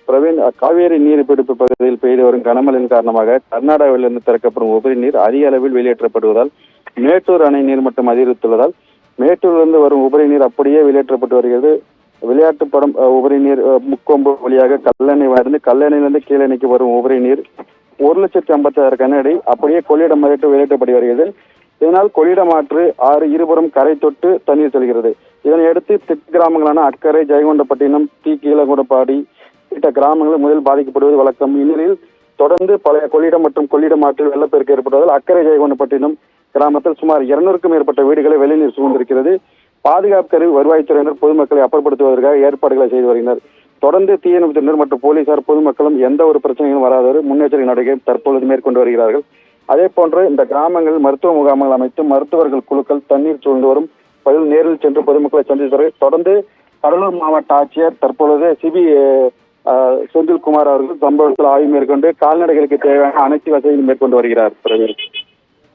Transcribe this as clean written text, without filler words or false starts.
பிரவீன், காவேரி நீர்பிடிப்பு பகுதியில் பெய்து வரும் கனமழையின் காரணமாக கர்நாடகாவிலிருந்து திறக்கப்படும் உபரி நீர் அதிக அளவில் வெளியேற்றப்படுவதால் மேட்டூர் அணை நீர்மட்டம் அதிகரித்துள்ளதால் மேட்டூரிலிருந்து வரும் உபரி நீர் அப்படியே வெளியேற்றப்பட்டு வருகிறது. விளையாட்டுப்படும் உபரி நீர் முக்கொம்பு வழியாக கல்லணையிலிருந்து கீழணைக்கு வரும் உபரி நீர் 1,56,000 கனஅடி அப்படியே கொள்ளிடம் வெளியேற்றப்பட்டு வருகிறது. இதனால் கொள்ளிடம் ஆற்று ஆறு இருபுறம் கரை தொட்டு தண்ணீர் செல்கிறது. இதனையடுத்து தெற்கு கிராமங்களான அக்கரை, ஜெயங்கொண்டப்பட்டினம், கீழகுடப்பாடி உள்ளிட்ட கிராமங்கள் முதலில் பாதிக்கப்படுவது வழக்கம். இந்நிலையில் தொடர்ந்து பழைய கொள்ளிடம் மற்றும் கொள்ளிடம் ஆற்றில் வெள்ளப்பெருக்கு ஏற்படுவதால் அக்கரை, ஜெயங்கொண்டப்பட்டினம் கிராமத்தில் சுமார் 200க்கும் மேற்பட்ட வீடுகளை வெளிநீர் சூழ்ந்திருக்கிறது. பாதுகாப்பு கருவி வருவாய்த்துறையினர் பொதுமக்களை அப்புறப்படுத்துவதற்காக ஏற்பாடுகளை செய்து வருகின்றனர். தொடர்ந்து தீயணைப்புத்துறையினர் மற்றும் போலீசார் பொதுமக்களும் எந்த ஒரு பிரச்சனையும் வராதொரு முன்னெச்சரிக்கை நடவடிக்கை தற்பொழுது மேற்கொண்டு வருகிறார்கள். அதே போன்று இந்த கிராமங்களில் மருத்துவ முகாம்கள் அமைத்து மருத்துவர்கள் குழுக்கள் தண்ணீர் சூழ்ந்து வரும் பகுதியில் நேரில் சென்று பொதுமக்களை சந்தித்து தொடர்ந்து கடலூர் மாவட்ட ஆட்சியர் தற்பொழுது சிபி செந்தில்குமார் அவர்கள் சம்பவத்தில் ஆய்வு மேற்கொண்டு கால்நடைகளுக்கு தேவையான அனைத்து வசதிகளும் மேற்கொண்டு வருகிறார்.